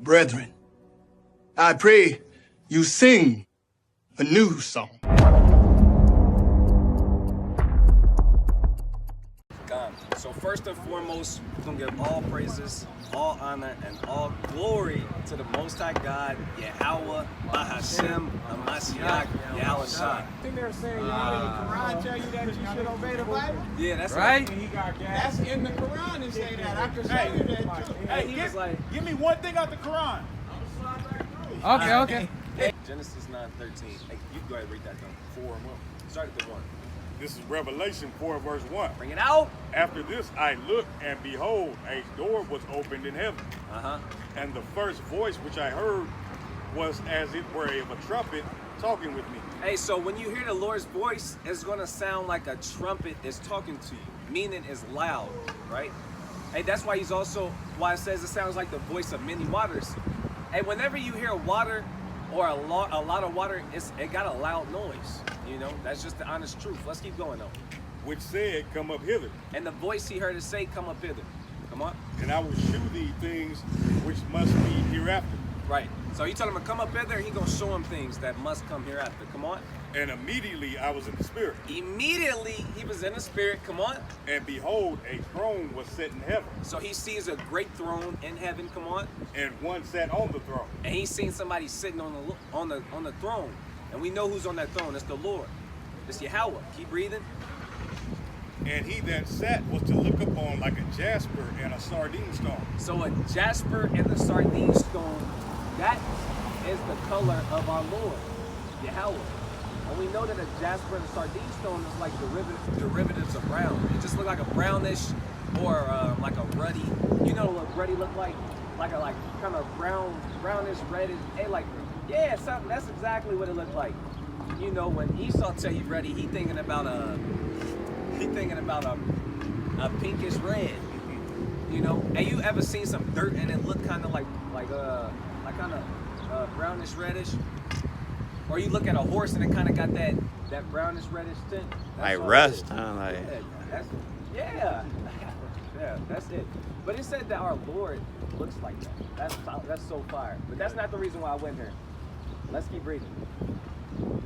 brethren, I pray you sing a new song. God. So first and foremost, we're going to give all praises, all honor, and all glory to the Most High God, Yahweh, Bahashem, Mashiach, Yahushua. I think they're saying, the Quran tell you that you should obey the Bible? Yeah, that's right. That's in the Quran and say that. I can show you that too. Hey, give me one thing out the Quran. Okay. Hey, Genesis 9:13. Hey, you go ahead and read that though. 4 and 1. Start at the 1. This is Revelation 4 verse 1. Bring it out. After this I looked, and behold, a door was opened in heaven. And the first voice which I heard was as it were of a trumpet talking with me. Hey, so when you hear the Lord's voice, it's going to sound like a trumpet is talking to you, meaning it's loud, right? Hey, that's why why it says it sounds like the voice of many waters. Hey, whenever you hear water or a lot of water, it got a loud noise. You know, that's just the honest truth. Let's keep going though. Which said, come up hither. And the voice he heard it say, come up hither. Come on. And I will shew thee things which must be hereafter. Right. So he told him to come up hither, and he gonna show him things that must come hereafter. Come on. And immediately I was in the spirit. Immediately he was in the spirit. Come on. And behold, a throne was set in heaven. So he sees a great throne in heaven. Come on. And one sat on the throne. And he's seen somebody sitting on the throne. And we know who's on that throne. It's the Lord. It's Yahweh. Keep breathing. And he that sat was to look upon like a jasper and a sardine stone. So a jasper and the sardine stone, that is the color of our Lord, Yahweh. And we know that a jasper and a sardine stone is like derivatives of brown. It just look like a brownish or like a ruddy. You know what ruddy look like? Like a kind of brownish, reddish. Hey, yeah, something. That's exactly what it looked like. You know, when Esau tell you ruddy, he thinking about a pinkish red. You know, and you ever seen some dirt and it look kind of like kind of brownish reddish? Or you look at a horse and it kind of got that brownish reddish tint. Like rust, huh? Yeah, that's it. But it said that our Lord looks like that. That's so fire. But that's not the reason why I went here. Let's keep reading.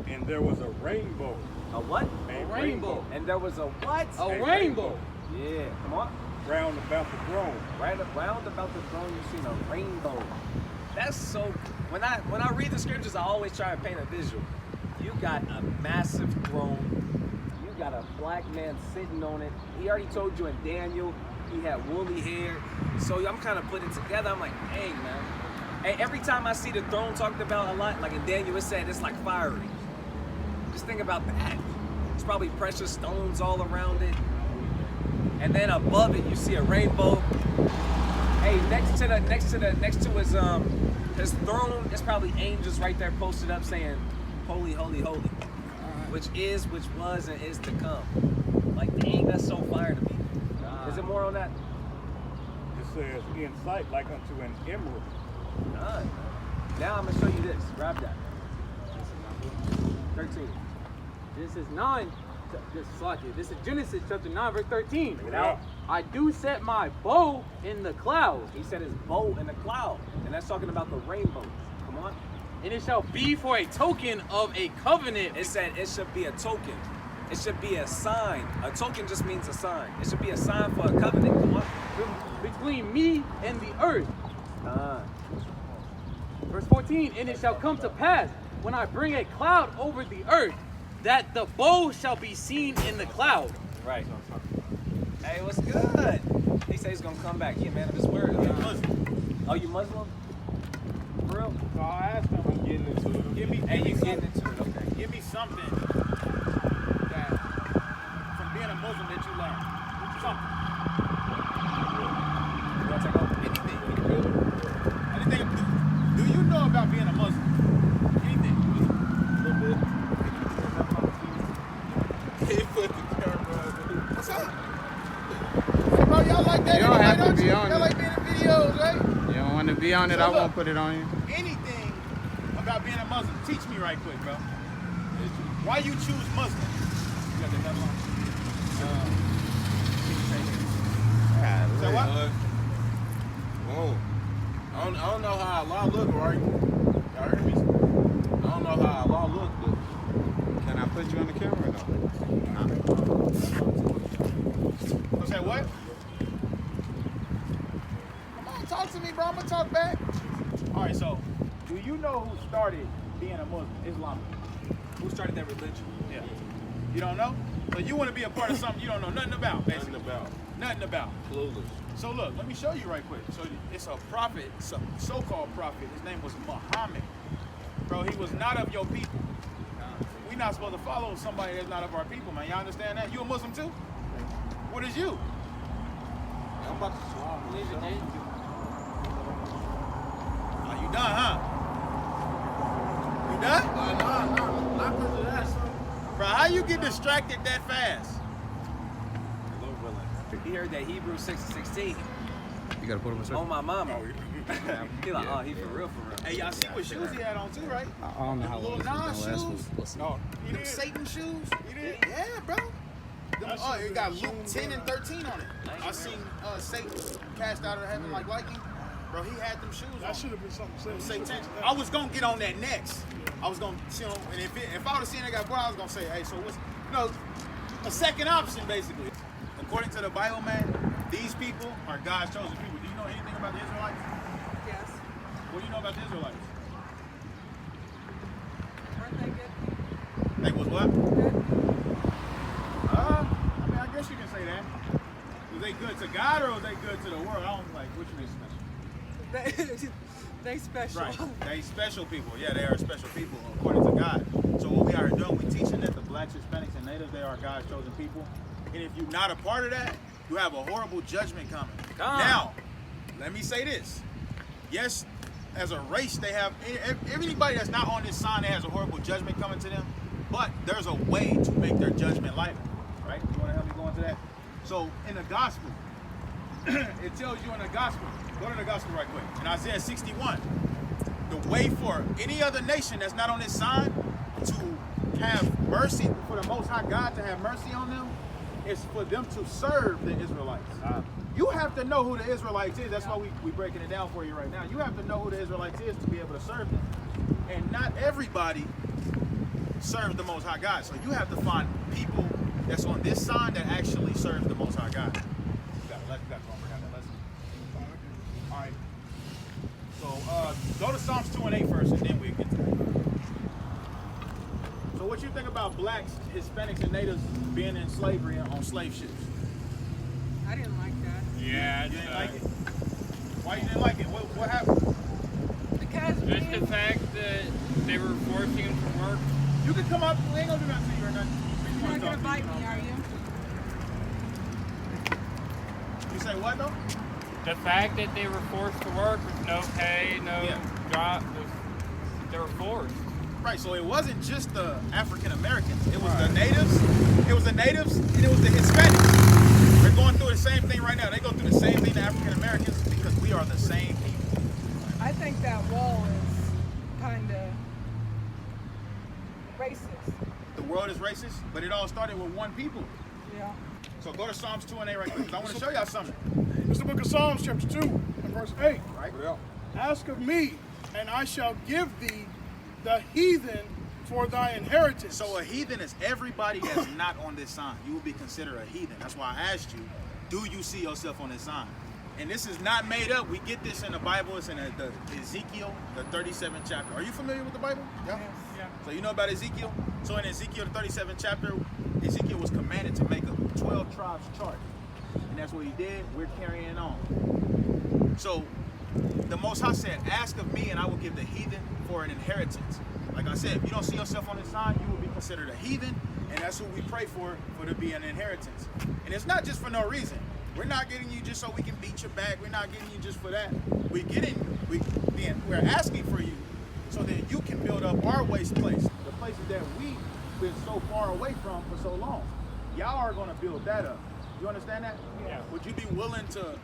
And there was a rainbow. A what? A rainbow. And there was a what? A rainbow. Yeah, come on. Round about the throne. Round about the throne, you've seen a rainbow. That's so. When I read the scriptures, I always try and paint a visual. You got a massive throne. You got a black man sitting on it. He already told you in Daniel he had woolly hair. So I'm kind of putting it together. I'm like, dang, man. Hey, every time I see the throne talked about a lot, like in Daniel, it said it's like fiery. Just think about that. There's probably precious stones all around it. And then above it, you see a rainbow. Hey, next to his throne, there's probably angels right there posted up saying, "Holy, holy, holy," which is, which was, and is to come. Like, dang, that's so fire to me. Is it more on that? It says, in sight like unto an emerald. Now I'm gonna show you this. Grab that. 13. This is 9. This is Genesis chapter 9, verse 13. Bring it out. I do set my bow in the cloud. He said his bow in the cloud. And that's talking about the rainbow. Come on. And it shall be for a token of a covenant. It said it should be a token. It should be a sign. A token just means a sign. It should be a sign for a covenant. Come on. Between me and the earth. Verse 14. And it shall come to pass when I bring a cloud over the earth, that the bow shall be seen in the cloud. Right. Hey, what's good? He said he's gonna come back. He a man of his word. Oh, you Muslim? For real? So I asked him, I'm getting into it. You getting into it, okay. Give me something that, from being a Muslim that you learned. Something. You wanna take over? Anything. Do you know about being a Muslim? Anything? A little bit. What's up? Bro, y'all like that? You don't have to be on Y'all it. like being in videos, right? You don't want to be on it, So I look, won't put it on you. Anything about being a Muslim, teach me right quick, bro. Why you choose Muslim? You got that on? Say what? Whoa. I don't know how Allah look, right? Y'all heard me? I don't know how Allah look, but Can I put you on the camera or no? what's that? What? Come on, talk to me, bro. I'm gonna talk back. All right, so do you know who started being a Muslim, Islamic? Who started that religion? Yeah. You don't know? So you want to be a part of something you don't know nothing about, basically. Nothing about. Nothing about. Clueless. So look, let me show you right quick. So it's a prophet, so-called prophet. His name was Muhammad. Bro, he was not of your people. We're not supposed to follow somebody that's not of our people, man. Y'all understand that? You a Muslim too? What is you? I'm about to swallow. Oh, you done, huh? You done? No, not because of that, son. Bro, how you get distracted that fast? He heard that Hebrews 6:16. You gotta put him in On my mama. Oh, He like, oh, he for real, for real. hey, y'all see what shoes he had on too, right? I don't know how long Little this is Nas gonna last. shoes. No. You them Satan shoes? You did? Yeah, bro. Oh, it got Luke 10 and 13 on it. I seen Satan cast out of heaven like lightning. Bro, he had them shoes on. That should have been something said. Satan. I was gonna get on that next. I was gonna, you know, and if I would have seen that guy before, I was gonna say, hey, so what's, you know, a second option basically. According to the Bible, man, these people are God's chosen people. Do you know anything about the Israelites? Yes. What do you know about the Israelites? Aren't they good? They was what? Good. I mean, I guess you can say that. Was they good to God or was they good to the world? I don't like which means special. They special. Right. They special people. Yeah, they are special people according to God. So what we are doing, we're teaching that the blacks, Hispanics, and natives, they are God's chosen people. And if you're not a part of that, you have a horrible judgment coming. Now, let me say this. Yes, as a race, they have, anybody that's not on this sign, they has a horrible judgment coming to them. But there's a way to make their judgment lighter. Right? You want to help me go into that? So in the gospel, it tells you in the gospel, go to the gospel right quick. In Isaiah 61, the way for any other nation that's not on this sign to have mercy, for the Most High God to have mercy on them, is for them to serve the Israelites. You have to know who the Israelites is. That's why we breaking it down for you right now. You have to know who the Israelites is to be able to serve them. And not everybody serves the Most High God. So you have to find people that's on this sign that actually serves the Most High God. You got that lesson. All right. So go to Psalms 2 and 8 first, and then we get to that. So what you think about blacks, Hispanics, and natives being in slavery on slave ships? I didn't like that. Yeah, You didn't like it? Why you didn't like it? What happened? Because Just the fact that they were forcing him to work. You can come up. We ain't gonna do nothing to you or nothing. you're not gonna bite me, are you? You say what though? The fact that they were forced to work with no pay, no job, they were forced. Right. So it wasn't just the African Americans. It was the natives. It was the natives, and it was the Hispanics. They're going through the same thing right now. They go through the same thing to African Americans because we are the same people. I think that wall is kind of racist. The world is racist, but it all started with one people. Yeah. So go to Psalms 2 and 8 right quick. 'Cause I want to show y'all something. It's the book of Psalms, chapter 2, and verse 8. Right? Ask of me, and I shall give thee the heathen for thy inheritance. So a heathen is everybody that's not on this sign. You will be considered a heathen. That's why I asked you, do you see yourself on this sign? And this is not made up. We get this in the Bible. It's in the Ezekiel, the 37th chapter. Are you familiar with the Bible? Yeah. Yes. So you know about Ezekiel? So in Ezekiel, the 37th chapter, Ezekiel was commanded to make a 12 tribes chart. And that's what he did. We're carrying on. So the Most High said, ask of me and I will give the heathen for an inheritance. Like I said, if you don't see yourself on this sign, you will be considered a heathen. And that's who we pray for to be an inheritance. And it's not just for no reason. We're not getting you just so we can beat your back. We're not getting you just for that. We're asking for you so that you can build up our waste place, the places that we've been so far away from for so long. Y'all are going to build that up. You understand that? Yeah. Would you be willing to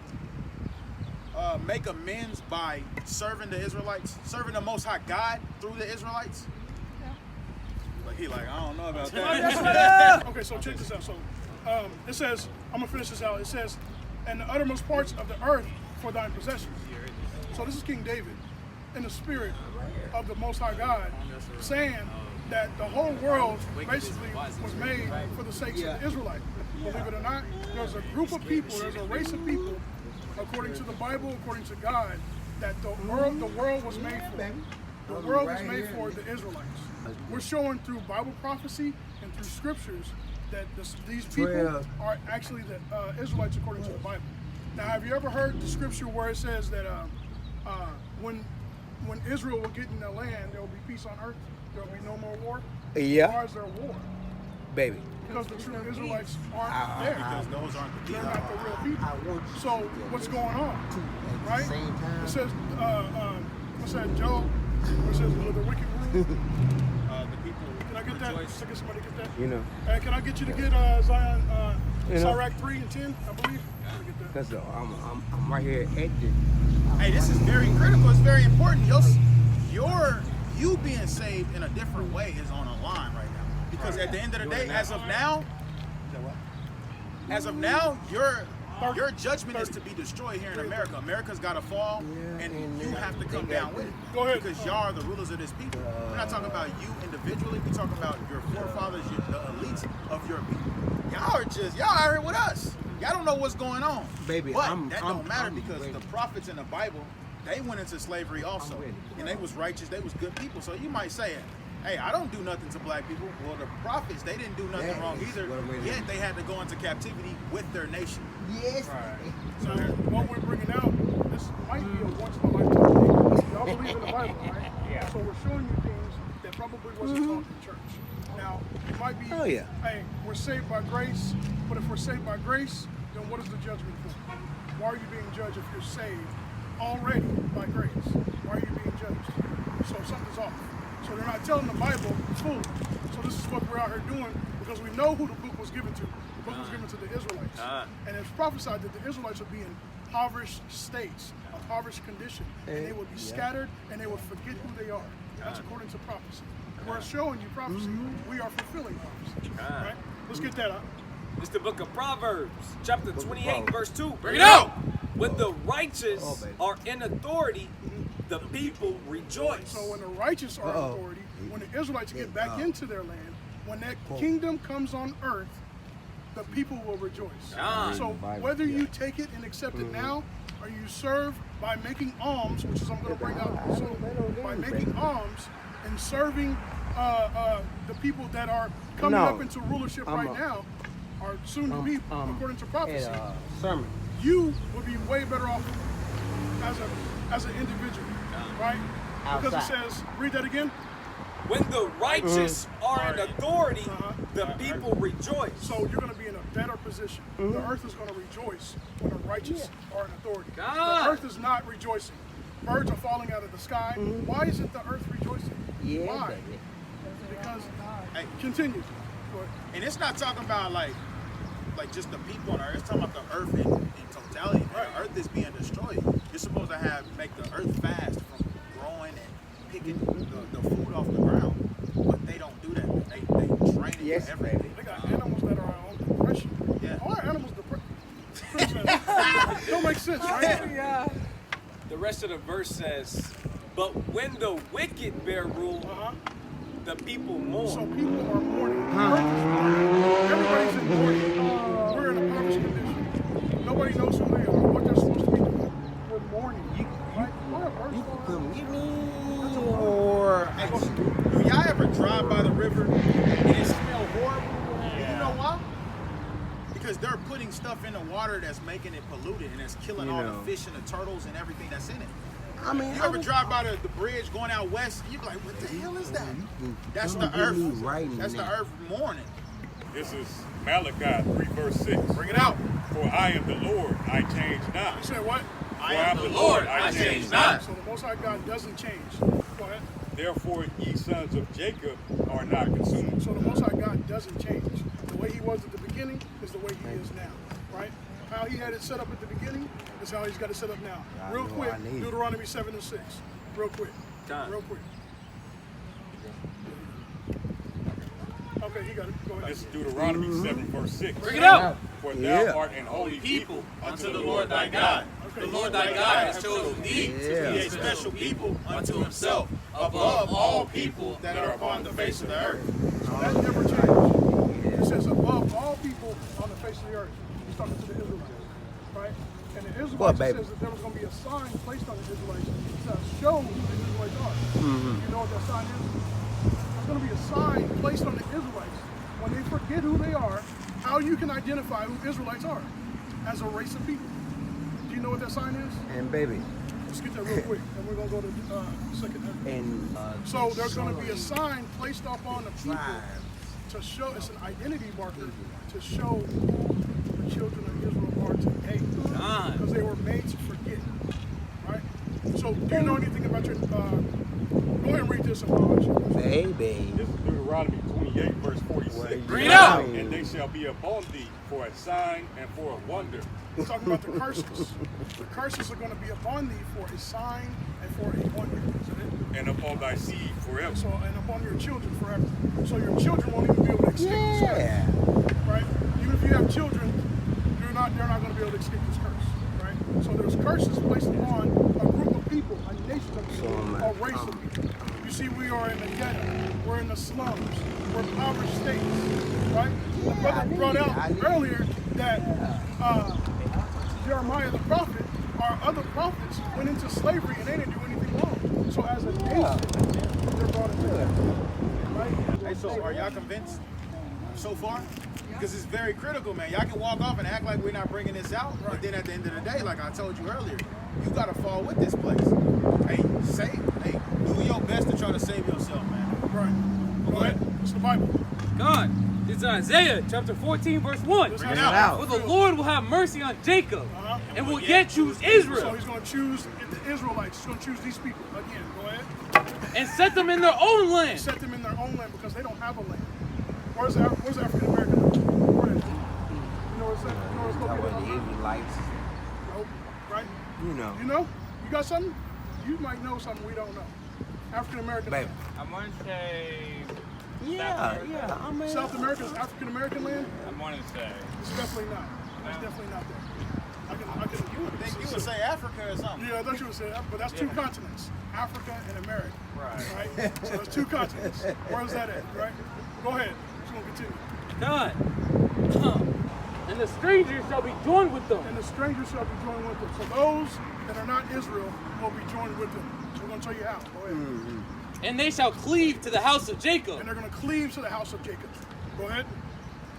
make amends by serving the Israelites, serving the Most High God through the Israelites? Yeah. Like he like, I don't know about that. Okay, so check this out. So it says, I'm going to finish this out. It says, and the uttermost parts of the earth for thine possessions. So this is King David in the spirit of the Most High God saying that the whole world basically was made for the sakes of the Israelites. Believe it or not, there's a group of people, there's a race of people, according to the Bible, according to God, that the world was made for. The world was made for the Israelites. We're showing through Bible prophecy and through scriptures that these people are actually the Israelites according to the Bible. Now, have you ever heard the scripture where it says that when Israel will get in the land, there will be peace on earth, there will be no more war? Yeah. Why is there war? Baby. Because the true Israelites aren't there. Because those aren't the They're people. not the real people. So what's going on? Right? It says, what's that, Job? It says, with the wicked rule. The people. Can I get that? Can somebody get that? You know. Hey, can I get you to get Zion, SIRACH 3 and 10, I believe? Because I'm right here at the. Hey, this is very critical. It's very important. You being saved in a different way is on a line right now. Because at the end of the day, as of now, your judgment is to be destroyed here in America. America's got to fall, and you have to come down with it. Go ahead. Because y'all are the rulers of this people. We're not talking about you individually. We're talking about your forefathers, the elites of your people. Y'all out here with us. Y'all don't know what's going on. Baby, but that don't matter because the prophets in the Bible, they went into slavery also. And they was righteous, they was good people. So you might say, hey, I don't do nothing to black people. Well, the prophets, they didn't do nothing wrong either, yet they had to go into captivity with their nation. Yes. Right. So what we're bringing out, this might be a once-in-a-lifetime thing. Y'all believe in the Bible, right? Yeah. So we're showing you things that probably wasn't taught in church. Now, it might be, hey, we're saved by grace, but if we're saved by grace, then what is the judgment for? Why are you being judged if you're saved already by grace? Why are you being judged? So something's off. So they're not telling the Bible full. So this is what we're out here doing because we know who the book was given to. The book was given to the Israelites. And it's prophesied that the Israelites would be in impoverished states, impoverished condition, and they would be scattered and they would forget who they are. That's according to prophecy. We're showing you prophecy. We are fulfilling prophecy. Right? Let's get that up. It's the book of Proverbs, chapter 28, verse 2. Bring it out! When the righteous are in authority, the people rejoice. So when the righteous are in authority, when the Israelites get back into their land, when that kingdom comes on earth, the people will rejoice. So whether you take it and accept it now, or you serve by making alms, which is I'm going to bring out soon, by making alms and serving the people that are coming up into rulership right now, are soon to be, according to prophecy, you will be way better off as an individual, right? Because it says, read that again. When the righteous are in authority, the people rejoice. So you're going to be in a better position. The earth is going to rejoice when the righteous are in authority. The earth is not rejoicing. Birds are falling out of the sky. Why isn't the earth rejoicing? Why? Because, continue. And it's not talking about like just the people on earth. It's talking about the earth in totality. The earth is being destroyed. You're supposed to make the earth fast from growing and picking the food off the ground. But they don't do that. They train it for everything. They got animals that are on depression. Why are animals depressed? Don't make sense, right? Yeah. The rest of the verse says, but when the wicked bear rule, the people mourn. So people are mourning. Everybody's in mourning. We're in a impoverished condition. Nobody knows who they are, what they're supposed to be doing. We're mourning. You come get me. Do y'all ever drive by the river and it smells horrible? You know why? Because they're putting stuff in the water that's making it polluted and it's killing all the fish and the turtles and everything that's in it. I mean, you ever drive by the bridge going out west? You be like, what the hell is that? That's the earth. That's the earth mourning. This is Malachi 3 verse 6. Bring it out. For I am the Lord, I change not. You said what? I am the Lord, I change not. So the Most High God doesn't change. Go ahead. Therefore, ye sons of Jacob are not consumed. So the Most High God doesn't change. The way he was at the beginning is the way he is now, right? How he had it set up at the beginning is how he's got it set up now. Real quick, Deuteronomy 7 and 6. Real quick. Real quick. Okay, he got it. Go ahead. This is Deuteronomy 7 verse 6. Bring it out. For thou art an holy people unto the Lord thy God. The Lord thy God has chosen thee to be a special people unto himself, above all people that are upon the face of the earth. So that never changed. It says above all people on the face of the earth. He's talking to the Israelites, right? And the Israelites says that there was going to be a sign placed on the Israelites to show who the Israelites are. You know what that sign is? There's going to be a sign placed on the Israelites when they forget who they are, how you can identify who Israelites are as a race of people. Do you know what that sign is? And baby. Let's get that real quick, and we're going to go to second. And so there's going to be a sign placed up on the people to show, it's an identity marker to show who the children of Israel are today. Because they were made to forget, right? So do you know anything about your, go ahead and read this. Baby. This is Deuteronomy 28, verse 46. Read out. And they shall be upon thee for a sign and for a wonder. We're talking about the curses. The curses are going to be upon thee for a sign and for a wonder. And upon thy seed forever. So, and upon your children forever. So your children won't even be able to escape this curse. Right? Even if you have children, they're not going to be able to escape this curse. Right? So there's curses placed upon a group of people, a nation of people, a race of people. You see, we are in the ghetto. We're in the slums. We're impoverished states. Right? The brother brought out earlier that Jeremiah the prophet, our other prophets, went into slavery and they didn't do anything wrong. So as a nation, they're brought into that. Right? Hey, so are y'all convinced so far? Because it's very critical, man. Y'all can walk off and act like we're not bringing this out, but then at the end of the day, like I told you earlier, you got to fall with this place. Hey, do your best to try to save yourself, man. Right. Go ahead. It's the Bible. God, this is Isaiah chapter 14, verse 1. Bring it out. For the Lord will have mercy on Jacob and will yet choose Israel. So he's going to choose the Israelites. He's going to choose these people. Again, go ahead. And set them in their own land. Set them in their own land because they don't have a land. Where's African American? Where is it? You know what's that? You know what's located? The Israelites. Nope. Right? You know. You know? You got something? You might know something we don't know. African American land. I'm going to say... I mean, South America is African American land? I'm going to say... It's definitely not. It's definitely not there. You would say Africa or something. Yeah, I thought you would say that, but that's two continents. Africa and America. Right. So there's two continents. Where's that at, right? Go ahead. Just going to continue. God. And the strangers shall be joined with them. And the strangers shall be joined with them. So those that are not Israel will be joined with them. So we're going to tell you how. Go ahead. And they shall cleave to the house of Jacob. And they're going to cleave to the house of Jacob. Go ahead.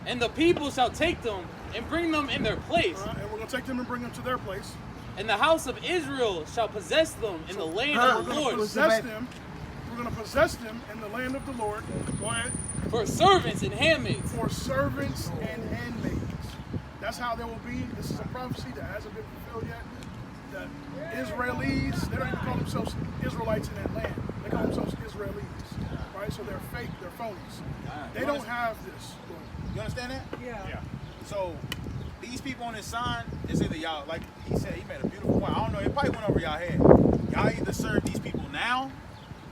And the people shall take them and bring them in their place. And we're going to take them and bring them to their place. And the house of Israel shall possess them in the land of the Lord. We're going to possess them in the land of the Lord. Go ahead. For servants and handmaids. For servants and handmaids. That's how there will be. This is a prophecy that hasn't been fulfilled yet. The Israelis, they don't even call themselves Israelites in that land. They call themselves Israelis. Right? So they're fake. They're phonies. They don't have this. You understand that? Yeah. So these people on this sign, it's either y'all, like he said, he made a beautiful point. I don't know, it probably went over y'all head. Y'all either serve these people now,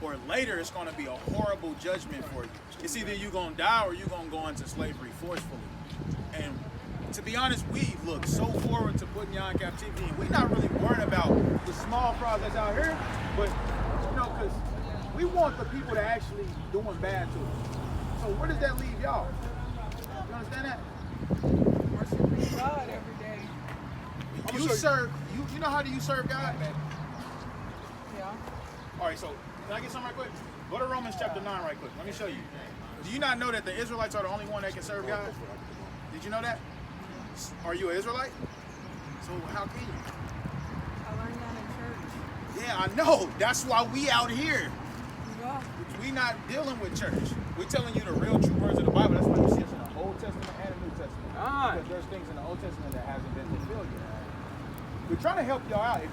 or later it's going to be a horrible judgment for you. It's either you're going to die or you're going to go into slavery forcefully. And to be honest, we look so forward to putting y'all in captivity, and we're not really worried about the small frogs that's out here, but, you know, because we want the people that actually doing bad to us. So where does that leave y'all? You understand that? Worshiping God every day. You serve, you know how do you serve God? Yeah. All right, so can I get something right quick? Go to Romans chapter 9 right quick. Let me show you. Do you not know that the Israelites are the only one that can serve God? Did you know that? Are you an Israelite? So how can you? I learned that in church. Yeah, I know. That's why we out here. Yeah. We not dealing with church. We're telling you the real true words of the Bible. That's why you see us in the Old Testament and the New Testament. Because there's things in the Old Testament that hasn't been fulfilled yet. We're trying to help y'all out. If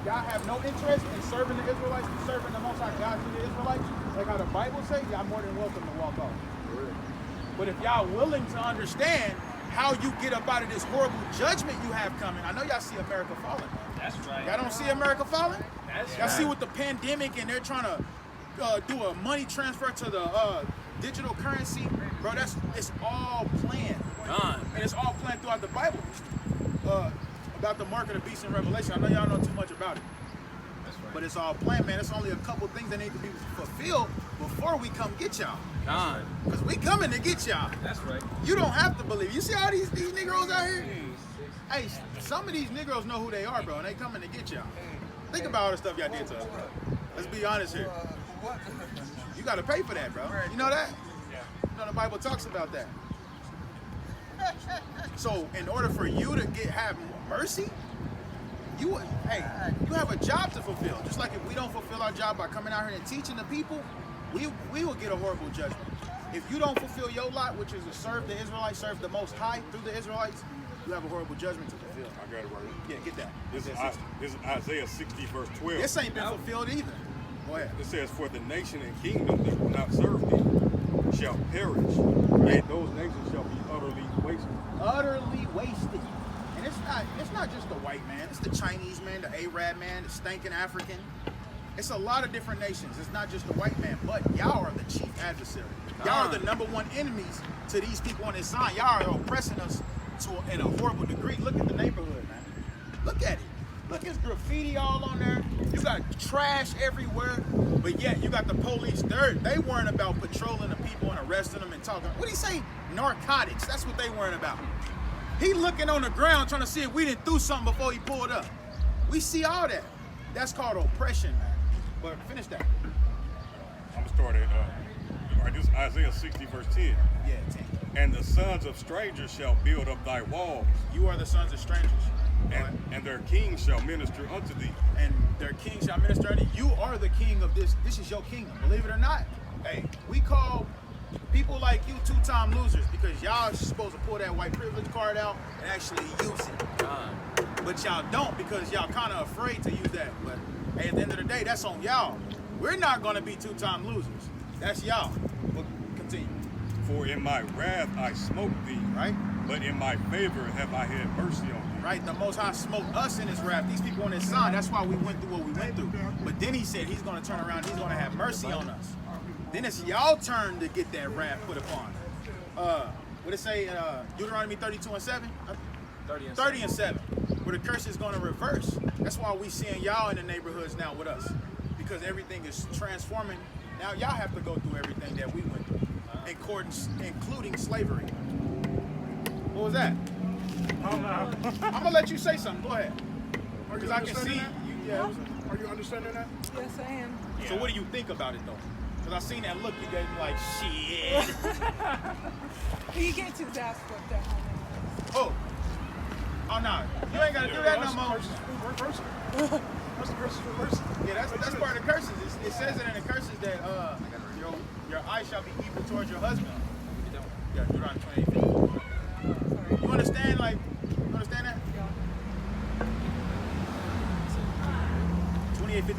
y'all have no interest in serving the Israelites, serving the Most High God through the Israelites, like how the Bible says, y'all more than welcome to walk off. But if y'all willing to understand how you get up out of this horrible judgment you have coming, I know y'all see America falling. That's right. Y'all don't see America falling? That's Y'all see with the pandemic and they're trying to do a money transfer to the digital currency, bro. It's all planned, and it's all planned throughout the Bible. about the mark of the beast in Revelation. I know y'all know too much about it. That's right. But it's all planned, man. It's only a couple things that need to be fulfilled before we come get y'all. God. Because we coming to get y'all. That's right. You don't have to believe. You see all these Negroes out here? Hey, some of these Negroes know who they are, bro, and they coming to get y'all. Think about all the stuff y'all did to us, bro. Let's be honest here. You got to pay for that, bro. You know that? You know the Bible talks about that. So in order for you to have mercy, you have a job to fulfill. Just like if we don't fulfill our job by coming out here and teaching the people, we will get a horrible judgment. If you don't fulfill your lot, which is to serve the Israelites, serve the Most High through the Israelites, you have a horrible judgment to fulfill. I got it right. Yeah, get that. This is Isaiah 60 verse 12. This ain't been fulfilled either. Go ahead. It says, for the nation and kingdom that will not serve thee shall perish, and those nations shall be utterly wasted. Utterly wasted. And it's not just the white man, it's the Chinese man, the Arab man, the stinking African. It's a lot of different nations. It's not just the white man, but y'all are the chief adversary. Y'all are the #1 enemies to these people on this side. Y'all are oppressing us in a horrible degree. Look at the neighborhood, man. Look at it. Look, there's graffiti all on there. You got trash everywhere, but yet you got the police there. They weren't about patrolling the people and arresting them and talking. What did he say? Narcotics. That's what they weren't about. He looking on the ground trying to see if we didn't do something before he pulled up. We see all that. That's called oppression, man. But finish that. I'm going to start at this is Isaiah 60 verse 10. Yeah, 10. And the sons of strangers shall build up thy walls, You are the sons of strangers. and their kings shall minister unto thee. And their king shall minister unto you. You are the king of this. This is your kingdom. Believe it or not. Hey, we call people like you two-time losers because y'all supposed to pull that white privilege card out and actually use it. But y'all don't because y'all kind of afraid to use that. But hey, at the end of the day, that's on y'all. We're not going to be two-time losers. That's y'all. But continue. For in my wrath I smote thee, Right? but in my favor have I had mercy on thee. Right? The Most High smote us in his wrath. These people on his side. That's why we went through what we went through. But then he said he's going to turn around. He's going to have mercy on us. Then it's y'all turn to get that wrath put upon. What it say? Deuteronomy 32:7. 30:7. Where the curse is going to reverse. That's why we seeing y'all in the neighborhoods now with us, because everything is transforming. Now y'all have to go through everything that we went through, including slavery. What was that? I'm gonna let you say something. Go ahead. Because I can see. Are you understanding that? Yes, I am. So what do you think about it though? Because I seen that look you gave me like shit. He gets his ass whipped at home. Oh no, you ain't gotta do that no more. That's the curses reversed. Yeah, that's part of the curses. It says it in the curses that your eye shall be evil towards your husband. Yeah, Deuteronomy 28:50. You understand? You understand that? Yeah. 28:54.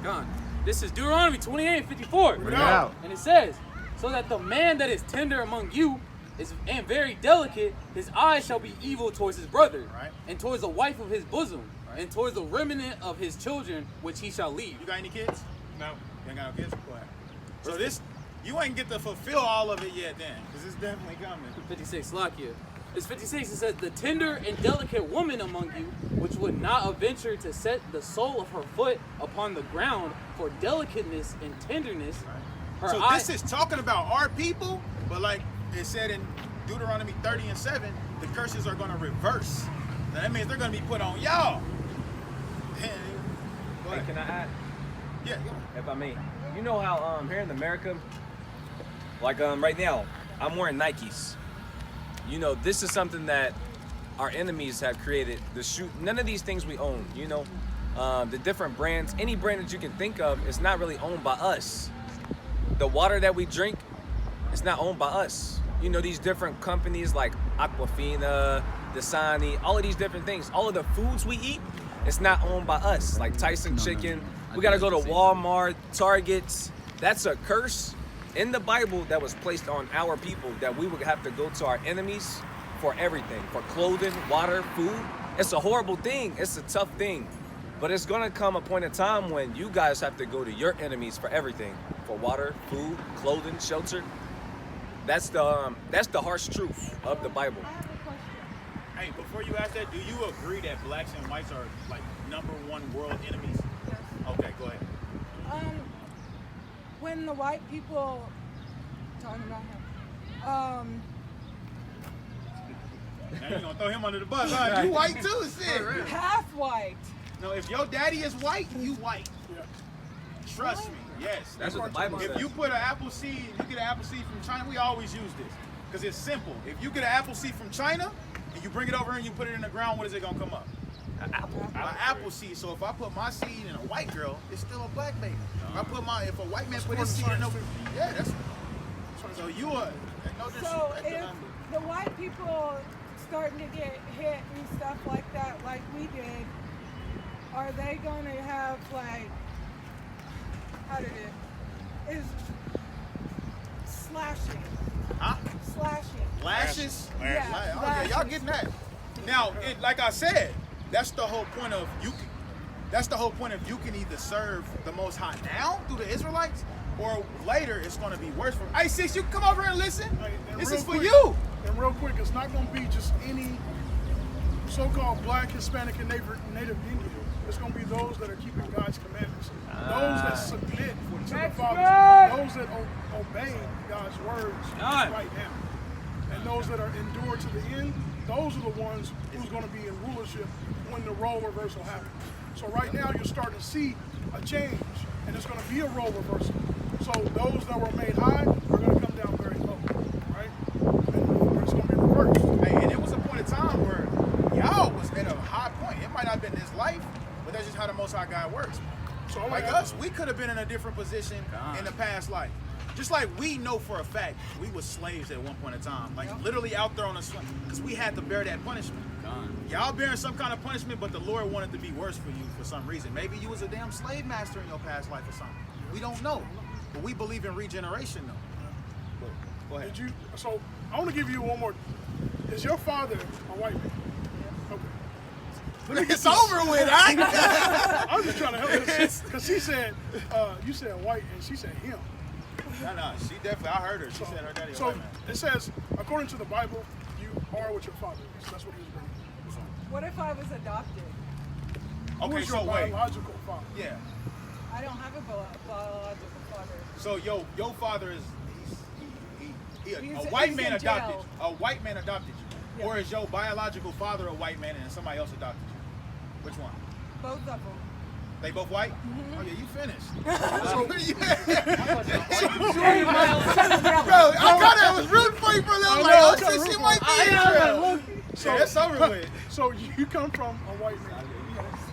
God. This is Deuteronomy 28:54. Bring it out. And it says, so that the man that is tender among you and very delicate, his eyes shall be evil towards his brother, Right. and towards the wife of his bosom, and towards the remnant of his children, which he shall leave. You got any kids? No. You ain't got no kids? Go ahead. So this, you ain't get to fulfill all of it yet then, because it's definitely coming. 56, Lakia. It's 56, it says, the tender and delicate woman among you, which would not venture to set the sole of her foot upon the ground for delicateness and tenderness. Her So eye- this is talking about our people, but like it said in Deuteronomy 30:7, the curses are going to reverse. Now that means they're going to be put on y'all. Go Hey, ahead. can I add? Yeah, go ahead. If I may, you know how here in America, like right now, I'm wearing Nikes. You know, this is something that our enemies have created. The shoe, none of these things we own. You know, the different brands, any brand that you can think of, is not really owned by us. The water that we drink, it's not owned by us. You know, these different companies like Aquafina, Dasani, all of these different things, all of the foods we eat, it's not owned by us. Like Tyson chicken, we gotta go to Walmart, Targets. That's a curse in the Bible that was placed on our people, that we would have to go to our enemies for everything, for clothing, water, food. It's a horrible thing. It's a tough thing. But it's gonna come a point in time when you guys have to go to your enemies for everything, for water, food, clothing, shelter. That's the harsh truth of the Bible. Hey, before you ask that, do you agree that blacks and whites are like #1 world enemies? Yes. Okay, go ahead. When the white people, talking about him, Now you gonna throw him under the bus, huh? You white too, shit. Right? half white. No, if your daddy is white, you white. Yeah. Trust me, yes. That's what the Bible If says. you put an apple seed, you get an apple seed from China, we always use this. Because it's simple. If you get an apple seed from China, and you bring it over here and you put it in the ground, what is it gonna come up? An apple seed. So if I put my seed in a white girl, it's still a black baby. If a white man put his seed in a, yeah, that's. So you are. No So disrespect. if the white people starting to get hit and stuff like that, like we did, are they going to have like, how did it, is slashing, Huh? slashing. Lashes? Yeah, Okay, y'all getting that. Now, like I said, that's the whole point of you can either serve the Most High now through the Israelites, or later it's going to be worse for. Hey, sis, you come over here and listen. Hey, and This real is for quick- you. And real quick, it's not going to be just any so-called black, Hispanic, and native Indian. It's going to be those that are keeping God's commandments. Those that submit to the Father. Those that obey God's words right now. And those that are endured to the end, those are the ones who's going to be in rulership when the role reversal happens. So right now you're starting to see a change, and it's going to be a role reversal. So those that were made high are going to come down very low, right? And it's going to be reversed. Hey, and it was a point of time where y'all was at a high point. It might not have been this life, but that's just how the Most High God works. So Like us, we could have been in a different position in the past life. Just like we know for a fact, we were slaves at one point in time. Like literally out there on the swing, because we had to bear that punishment. Y'all bearing some kind of punishment, but the Lord wanted to be worse for you for some reason. Maybe you was a damn slave master in your past life or something. We don't know. But we believe in regeneration though. Go ahead. So I want to give you one more. Is your father a white man? Okay. It's over with, right? I'm just trying to help her. Because she said, you said white, and she said him. No, she definitely, I heard her. She said her daddy was So white man. it says, according to the Bible, you are what your father is. That's what he was bringing. What if I was adopted? Who Okay, is your so wait. biological father? Yeah. I don't have a biological father. So your father is He's a white man in adopted jail. you. A white man adopted you. Yeah. Or is your biological father a white man and somebody else adopted you? Which one? Both of them. They both white? Oh yeah, you finished. Bro, I thought it was really funny for them. Like, oh shit, she might be here. So it's over with. So you come from a white man.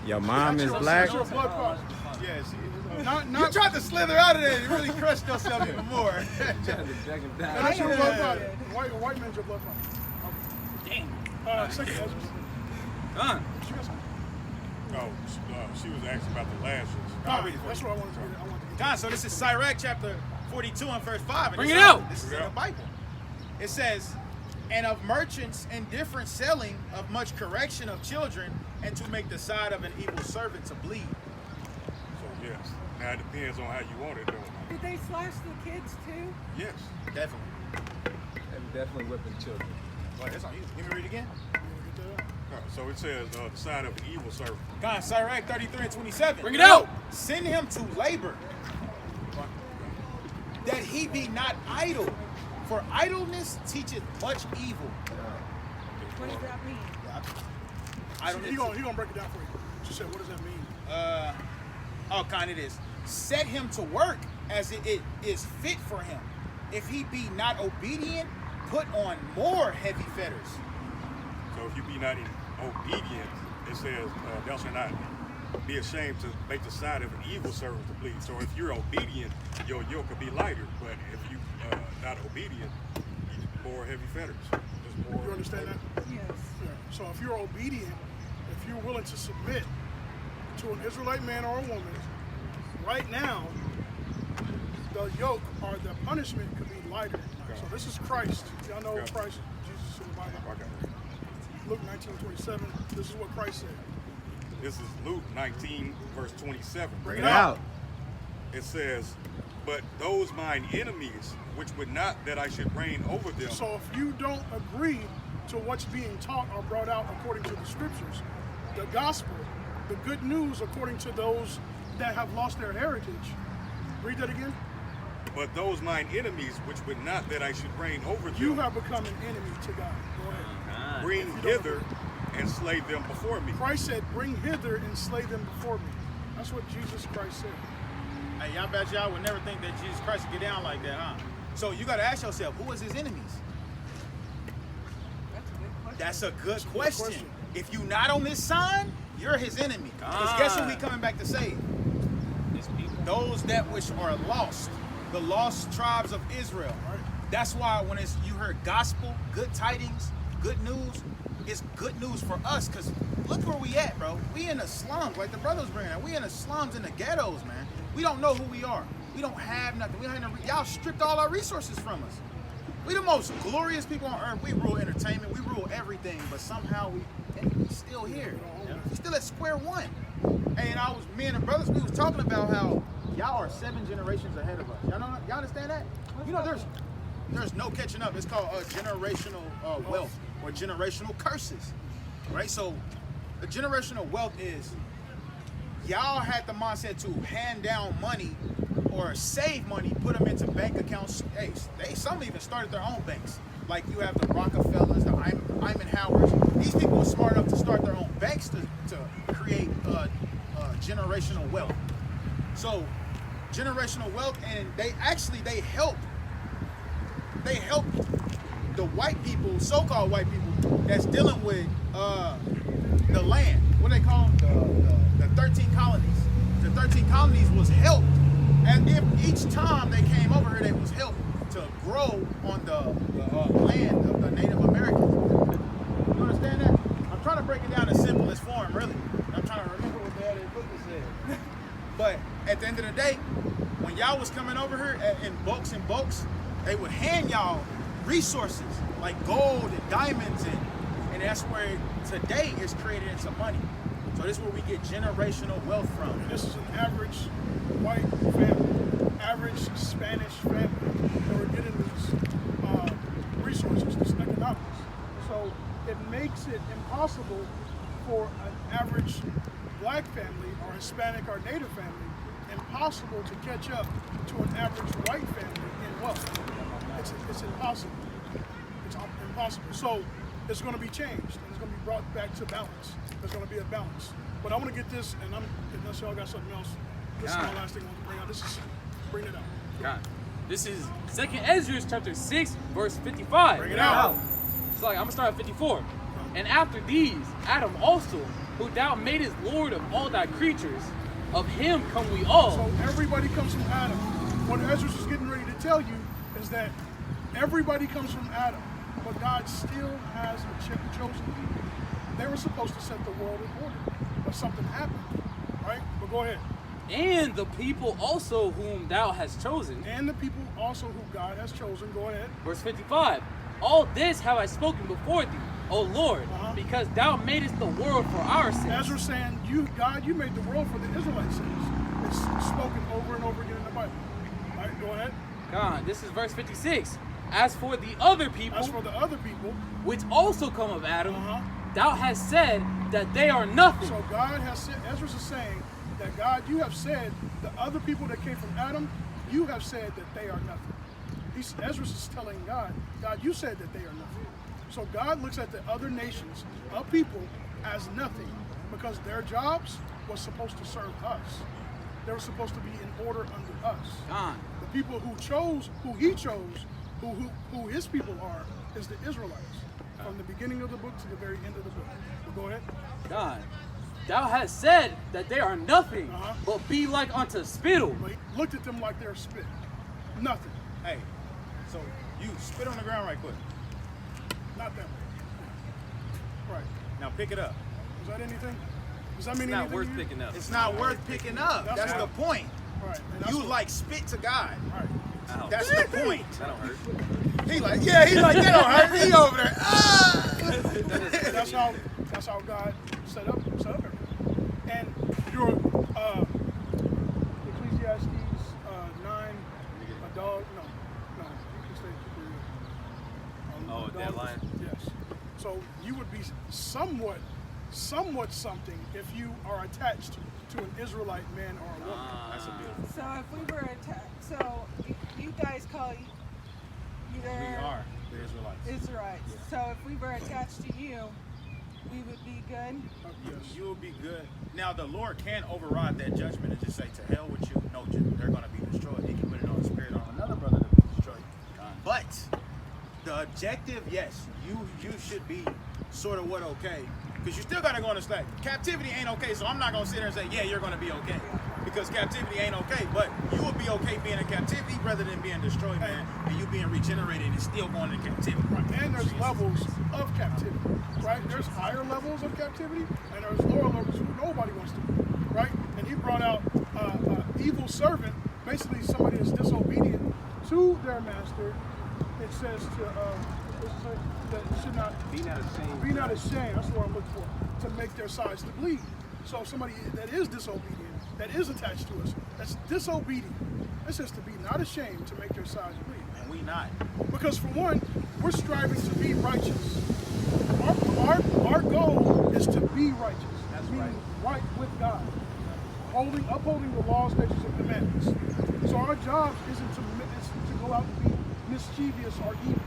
Your mom is That's black. your blood father. Yeah, she Not you tried to slither out of there. You really crushed yourself even more. That's your blood father. White man's your blood father. Damn. Second Ezra. What you guys say? Oh, she was asking about the lashes. That's what I wanted to get. God, so this is SIRACH chapter 42 and verse 5. And Bring it's it out. This is in the Bible. It says, and of merchants indifferent selling of much correction of children, and to make the side of an evil servant to bleed. So yes. Now it depends on how you want it though. Did they slash the kids too? Yes. Definitely. And definitely whipping children. Wait, that's on you. Let me read it again. So it says the side of an evil servant. God, SIRACH 33 and 27. Bring it out. Send him to labor, that he be not idle. For idleness teacheth much evil. What does that mean? Idleness. He's gonna break it down for you. She said, what does that mean? Kind it is. Set him to work as it is fit for him. If he be not obedient, put on more heavy fetters. So if you be not obedient, it says thou shalt not be ashamed to make the side of an evil servant to bleed. So if you're obedient, your yoke will be lighter. But if you not obedient, more heavy fetters. Just more. You understand that? Yes. Yeah. So if you're obedient, if you're willing to submit to an Israelite man or a woman, right now, the yoke or the punishment could be lighter. So this is Christ. Y'all know Christ, Jesus in the Bible. Luke 19:27. This is what Christ said. This is Luke 19, verse 27. Bring it out. It says, But those mine enemies, which would not that I should reign over them. So if you don't agree to what's being taught or brought out according to the scriptures, the gospel, the good news according to those that have lost their heritage, read that again. But those mine enemies, which would not that I should reign over them. You have become an enemy to God. Go ahead. Bring hither and slay them before me. Christ said, bring hither and slay them before me. That's what Jesus Christ said. Hey, y'all bet y'all would never think that Jesus Christ would get down like that, huh? So you got to ask yourself, who was his enemies? That's a good question. If you not on this sign, you're his enemy. Because guess who he coming back to save? His people. Those that which are lost, the lost tribes of Israel. That's why when you heard gospel, good tidings, good news, it's good news for us. Because look where we at, bro. We in the slums, like the brothers bringing out. We in the slums, in the ghettos, man. We don't know who we are. We don't have nothing. Y'all stripped all our resources from us. We the most glorious people on earth. We rule entertainment. We rule everything. But somehow we still here. We still at square one. Hey, and me and the brothers, we was talking about how y'all are 7 generations ahead of us. Y'all understand that? You know, there's no catching up. It's called generational wealth or generational curses, right? So the generational wealth is y'all had the mindset to hand down money or save money, put them into bank accounts. Hey, some even started their own banks. Like you have the Rockefellers, the Eiman Howards. These people are smart enough to start their own banks to create generational wealth. So generational wealth, and they help the white people, so-called white people, that's dealing with the land. What they call them? The 13 colonies. The 13 colonies was helped, and if each time they came over here, they was helped to grow on the land of the Native Americans. You understand that? I'm trying to break it down in simplest form, really. I'm trying to remember what the hell that book said. But at the end of the day, when y'all was coming over here in bulks, they would hand y'all resources like gold and diamonds, and that's where today is created into money. So this is where we get generational wealth from. And this is an average white family, average Spanish family that are getting these resources, this economics. So it makes it impossible for an average black family or Hispanic or Native family, impossible to catch up to an average white family in wealth. It's impossible. It's impossible. So it's going to be changed, and it's going to be brought back to balance. There's going to be a balance. But I want to get this, and unless y'all got something else, this is my last thing I want to bring out. Bring it out. God. This is 2nd Esdras chapter 6, verse 55. Bring it out. So I'm going to start at 54. And after these, Adam also, who thou madest Lord of all thy creatures, of him come we all. So everybody comes from Adam. What Esdras is getting ready to tell you is that everybody comes from Adam, but God still has a chosen people. They were supposed to set the world in order, but something happened, right? But go ahead. And the people also whom thou hast chosen. And the people also who God has chosen. Go ahead. Verse 55. All this have I spoken before thee, O Lord, because thou madest the world for our sins. Ezra saying, God, you made the world for the Israelites' sins. It's spoken over and over again in the Bible. All right, go ahead. God, this is verse 56. As for the other people, which also come of Adam, thou hast said that they are nothing. So God has said, Ezra is saying that God, you have said the other people that came from Adam, you have said that they are nothing. Ezra is telling God, you said that they are nothing. So God looks at the other nations of people as nothing because their jobs was supposed to serve us. They were supposed to be in order under us. God. The people who he chose, who his people are, is the Israelites. From the beginning of the book to the very end of the book. So go ahead. God, thou hast said that they are nothing, but be like unto spittle. But he looked at them like they're spit. Nothing. Hey, so you spit on the ground right quick. Not that way. Right. Now pick it up. Is that anything? Does that mean it's anything? Not worth picking up. It's not worth picking up. That's the point. Right. You like spit to God. Right. That's the point. That don't hurt. He's like, that don't hurt. He over there. That's how God set up everything. And your Ecclesiastes 9 So you would be somewhat something if you are attached to an Israelite man or a woman. That's a beautiful. So if we were attached, so you guys call either We are the Israelites. Israelites. Yeah. So if we were attached to you, we would be good. Yes. You will be good. Now the Lord can override that judgment and just say, to hell with you. No, they're going to be destroyed. He can put it on the spirit on another brother to be destroyed. But the objective, yes, you should be sort of what okay. Because you still got to go understand, captivity ain't okay, so I'm not going to sit there and say, yeah, you're going to be okay. Because captivity ain't okay, but you will be okay being in captivity rather than being destroyed, man, and you being regenerated and still going into captivity. Right. And there's levels of captivity, right? There's higher levels of captivity, and there's lower levels who nobody wants to be, right? And he brought out evil servant, basically somebody that's disobedient to their master. It says that you should not Be not ashamed. be not ashamed. That's what I'm looking for, to make their sides to bleed. So somebody that is disobedient, that is attached to us, that's disobedient, it says to be not ashamed to make their sides bleed. And we not. Because for one, we're striving to be righteous. Our goal is to be righteous. That's meaning right with God. Upholding the laws, statutes, and commandments. So our job isn't to go out and be mischievous or evil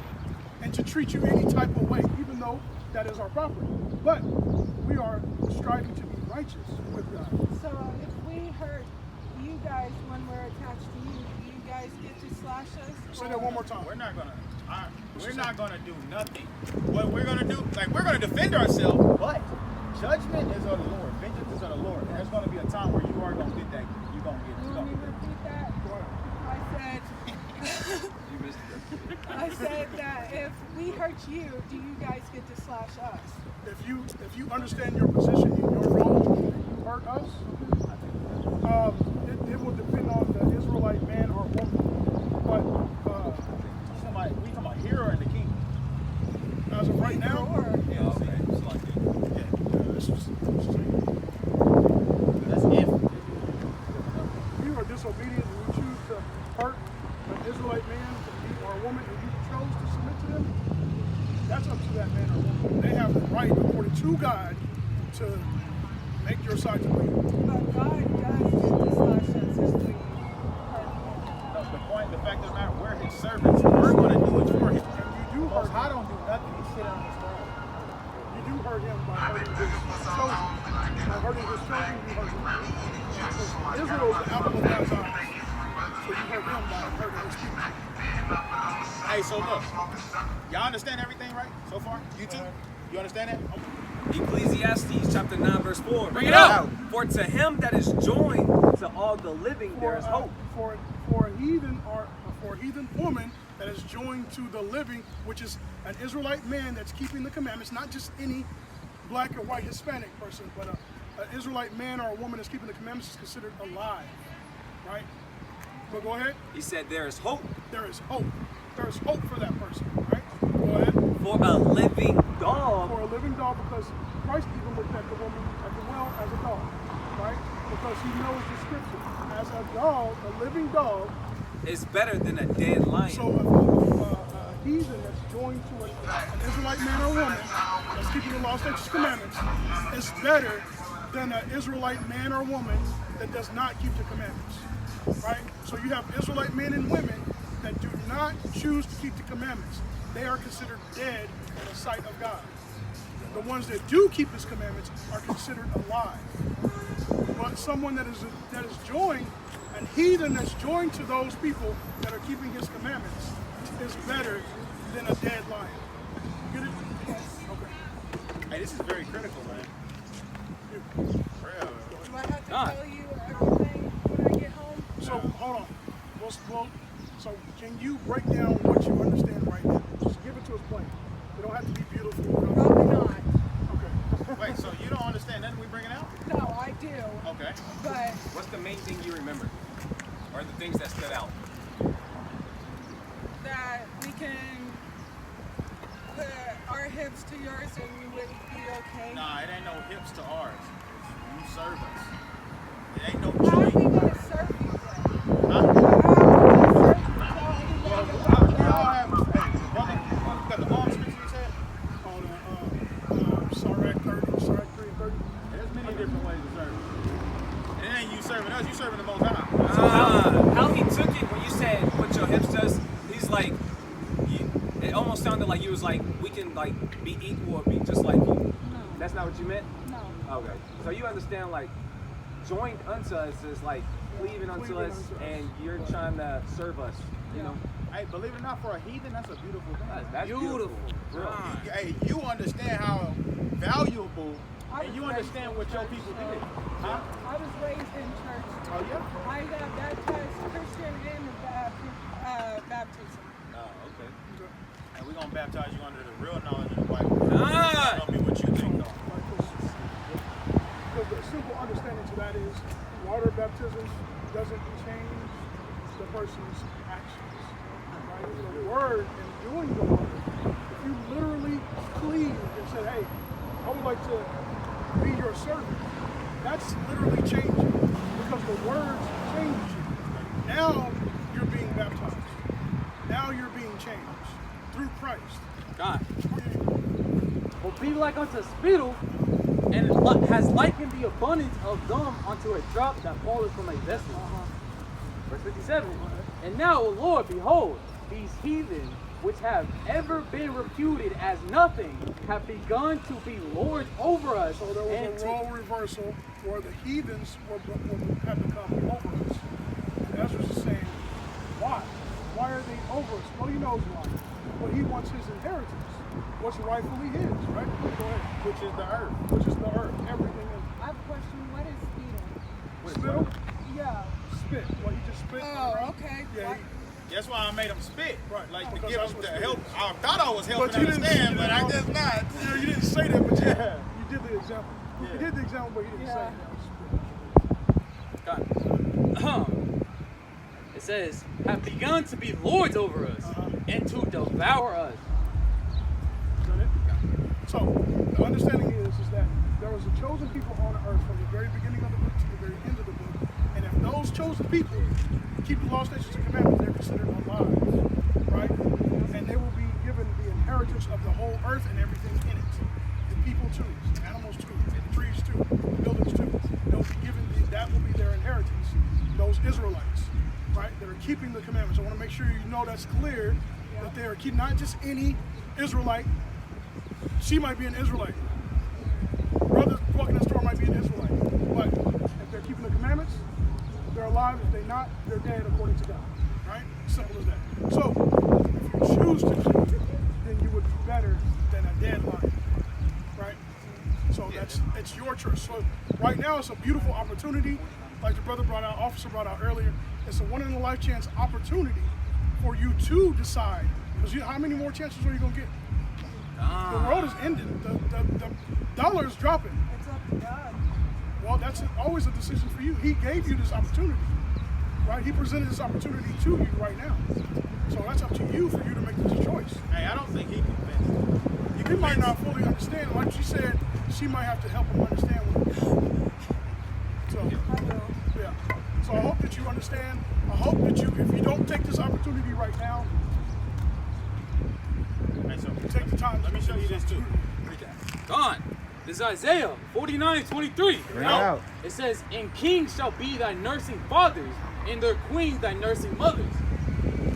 and to treat you any type of way, even though that is our property. But we are striving to be righteous with God. So if we hurt you guys when we're attached to you, do you guys get to slash us? Say that one more time. We're not gonna do nothing. What we're gonna do, like we're gonna defend ourselves, but judgment is of the Lord. Vengeance is of the Lord. And there's gonna be a time where you are gonna get that. You're gonna get. Let me repeat that. I said that if we hurt you, do you guys get to slash us? If you understand your position in your role, and you hurt us, it will depend on the Israelite man or woman. But We talking about hero and the king. as of right now, Yeah, okay. It's like it. yeah, this is That's if. you are disobedient and you choose to hurt an Israelite man or a woman and you chose to submit to them, that's up to that man or woman. They have the right, according to God, to make your side to bleed. But God does get to slash us if we hurt him. No, the fact of the matter, we're his servants. We're gonna do it for him. And you do hurt I him. don't do nothing. He sit on his throne. You do hurt him by hurting his chosen. By hurting his chosen, you hurt him. Because Israel is the apple of God's eye. So you hurt him by hurting his people. Hey, so look, y'all understand everything, right? So far, you too. You understand that? Ecclesiastes chapter 9 verse 4. Bring it out. For to him that is joined to all the living there is hope. For a heathen or for a heathen woman that is joined to the living, which is an Israelite man that's keeping the commandments, not just any black or white Hispanic person, but an Israelite man or a woman that's keeping the commandments is considered alive, right? But go ahead. He said there is hope There is hope. There is hope for that person, right? Go ahead. for a living dog. For a living dog, because Christ even looked at the woman at the well as a dog, right? Because he knows the scripture. As a dog, a living dog. Is better than a dead lion. So a heathen that's joined to an Israelite man or woman that's keeping the law, statutes, commandments is better than an Israelite man or woman that does not keep the commandments, right? So you have Israelite men and women that do not choose to keep the commandments. They are considered dead in the sight of God. The ones that do keep his commandments are considered alive. But someone that is joined, an heathen that's joined to those people that are keeping his commandments is better than a dead lion. You get it? Okay. Hey, this is very critical, man. Real. Do I have to tell you everything when I get home? So hold on. So can you break down what you understand right now? Just give it to us plain. It don't have to be beautiful. Probably not. Okay. Wait, so you don't understand nothing we bringing out? No, I do. Okay. But What's the main thing you remember? Or the things that stood out? that we can put our hips to yours and we would be okay. Nah, it ain't no hips to ours. You serve us. It ain't no How are we joint. going to serve you then? Huh? How are we going to serve you? We all have, hey, brother, got the scripture you said? On them like be equal or be just like you. No. That's not what you meant? No. Okay. So you understand like joined unto us is like cleaving unto us and you're trying to serve us, you know? Hey, believe it or not, for a heathen, that's a beautiful thing. That's beautiful. Real. Hey, you understand how valuable, and you understand what your people did. Huh? I was raised in church. Oh, yeah? I got baptized Christian and baptism. Oh, okay. And we're going to baptize you under the real knowledge of the Bible. Ah! Tell me what you think, though. Because the simple understanding to that is water baptism doesn't change the person's actions. Right? The word and doing the word. If you literally cleave and say, hey, I would like to be your servant, that's literally changing because the words change you. Now you're being baptized. Now you're being changed through Christ. God. Well, be like unto a spittle, and it has likened the abundance of them unto a drop that falleth from a vessel. Verse 57. And now, O Lord, behold, these heathen, which have ever been reputed as nothing, have begun to be lords over us. So there was a role reversal where the heathens have become over us. And Ezra is saying, why? Why are they over us? Well, he knows why. But he wants his inheritance, what's rightfully his, right? Go ahead. Which is the earth. Which is the earth, everything in I have a question. What is spittle? it. Spittle? Yeah. Spit. Well, he just spit. Oh, okay. Yeah, That's why I made them spit. Right. Like to Because give that's them what to spit help. is. I thought I was helping But you didn't understand, say but that. I guess not. Yeah, you didn't say that, but Yeah. you did the example. Yeah. You did the example, but you didn't say Yeah. that. God. It says, have begun to be lords over us and to devour us. Is that it? So the understanding is that there was a chosen people on the earth from the very beginning of the book to the very end of the book. And if those chosen people keep the law, statutes, and commandments, they're considered alive, right? And they will be given the inheritance of the whole earth and everything in it. The people too, the animals too, the trees too, the buildings too. They'll be given that will be their inheritance. Those Israelites, right? That are keeping the commandments. I want to make sure you know that's clear that they are keeping not just any Israelite. She might be an Israelite. Brother walking in the store might be an Israelite. But if they're keeping the commandments, they're alive. If they're not, they're dead according to God. Right? Simple as that. So, if you choose to keep it, then you would be better than a dead lion. Right? So it's your choice. So right now it's a beautiful opportunity. Like the brother brought out, officer brought out earlier, it's a one-in-a-life chance opportunity for you to decide. Because how many more chances are you going to get? The world is ending. The dollar is dropping. It's up to God. Well, that's always a decision for you. He gave you this opportunity, right? He presented this opportunity to you right now. So that's up to you for you to make this choice. Hey, I don't think he convinced. He might not fully understand. Like she said, she might have to help him understand what So, yeah. So I hope that you understand. I hope that you, if you don't take this opportunity right now, Hey, so take the time. let me show you this too. God. This is Isaiah 49:23. Bring it out. It says, and kings shall be thy nursing fathers, and their queens thy nursing mothers.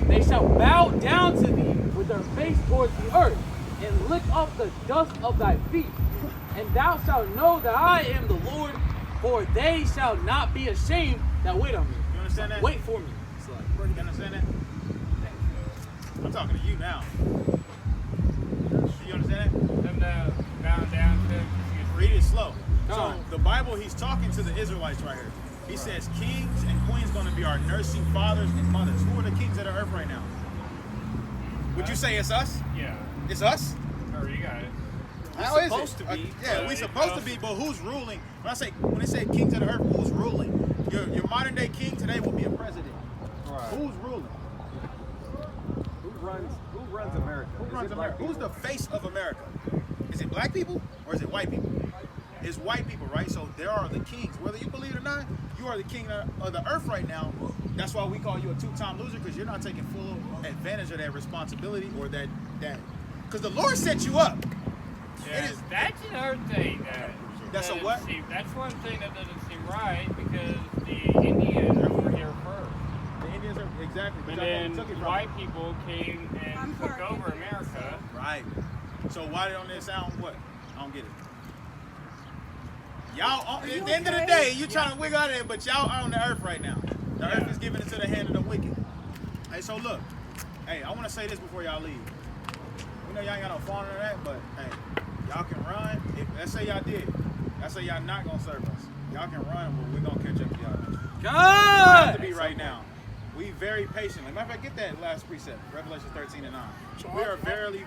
They shall bow down to thee with their face towards the earth, and lick up the dust of thy feet. And thou shalt know that I am the Lord, for they shall not be ashamed that wait on me. You understand that? Wait for me. It's like, You understand that? I'm talking to you now. You understand that? Them bow down to. Read it slow. So on. the Bible, he's talking to the Israelites right here. He says kings and queens going to be our nursing fathers and mothers. Who are the kings of the earth right now? Would you say it's us? Yeah. It's us? Or you got it. How is it? supposed to be. Yeah, we supposed to be, but who's ruling? When they say kings of the earth, who's ruling? Your modern day king today will be a president. Right. Who's ruling? Who runs America? Who Is runs it black America? Who's people? the face of America? Is it black people or is it white people? It's white people, right? So there are the kings. Whether you believe it or not, you are the king of the earth right now. That's why we call you a two-time loser, because you're not taking full advantage of that responsibility or that because the Lord set you up. Yeah, that's another thing that That's a doesn't what? seem- that's one thing that doesn't seem right, because the Indians were here first. The Indians are exactly. And But then took it from white people came and I'm took parking. over America. Right. So why don't it sound what? I don't get it. Y'all, at the end of the day, you trying to wiggle out of it, but y'all are on the earth right now. The earth is given into the hand of the wicked. Hey, so look. Hey, I want to say this before y'all leave. We know y'all ain't got no phone or that, but hey, y'all can run. Let's say y'all did. Let's say y'all not going to serve us. Y'all can run, but we're going to catch up to y'all. God! Have to be right now. We very patiently. Matter of fact, get that last precept, Revelation 13:9. We are verily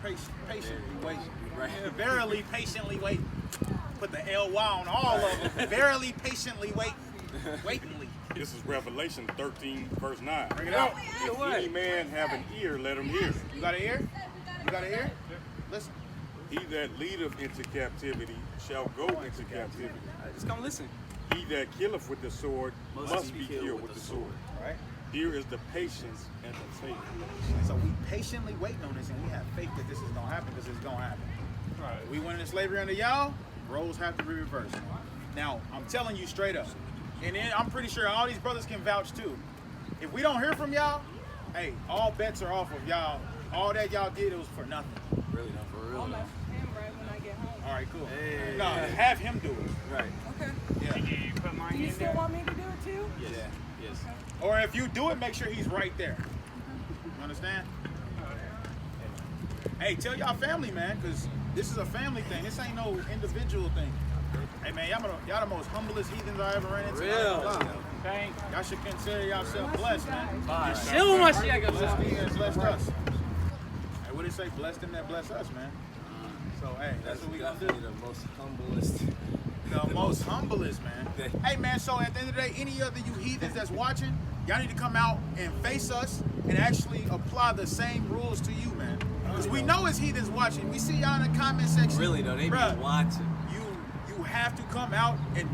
patiently waiting. Right? Verily patiently waiting. Put the L-Y on all of them. Verily patiently waiting. Waitingly. This is Revelation 13, verse 9. Bring it out. If any man have an ear, let him hear. You got an ear? You got an ear? Listen. He that leadeth into captivity shall go into captivity. Just come listen. He that killeth with the sword must be killed with the sword. Right? Here is the patience and the faith. So we patiently waiting on this, and we have faith that this is going to happen because it's going to happen. Right. We went into slavery under y'all, roles have to be reversed. Now, I'm telling you straight up, and then I'm pretty sure all these brothers can vouch too. If we don't hear from y'all, hey, all bets are off of y'all. All that y'all did, it was for nothing. Really, not for real. I'll mess with him right when I get home. All right, cool. Hey. No, have him do it. Right. Okay. Yeah. Did you put mine Do you in still there? want me to do it too? Yes. Yes. Or if you do it, make sure he's right there. You understand? Hey, tell y'all family, man, because this is a family thing. This ain't no individual thing. Hey, man, y'all the most humblest heathens I ever ran into. Real. Thanks. Y'all should consider yourself blessed, man. Show my shit. Blessed me and blessed us. Hey, what did it say? Blessed them that bless us, man. So, hey, that's what we gonna do. Definitely the most humblest. The most humblest, man. Hey, man, so at the end of the day, any other you heathens that's watching, y'all need to come out and face us and actually apply the same rules to you, man. Because we know it's heathens watching. We see y'all in the comment section. Really though, they Bruh, be watching. You have to come out and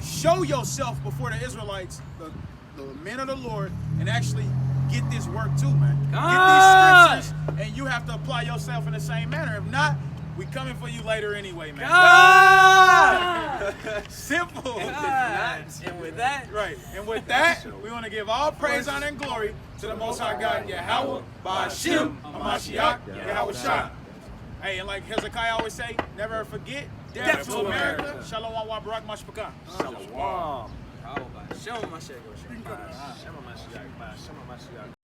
show yourself before the Israelites, the men of the Lord, and actually get this work too, man. God! Get these scriptures, and you have to apply yourself in the same manner. If not, we coming for you later anyway, man. God! Simple. God! And with that, Right. And with that, we want to give all praise, honor, and glory to the Most High God, Yahweh, Ba'ashem, Hamashiach, Yahweh Shah. Hey, and like Hezekiah always say, never forget, death to America. Shalom wa barak mashpaka. Shalom. Show my shit. Show my shit.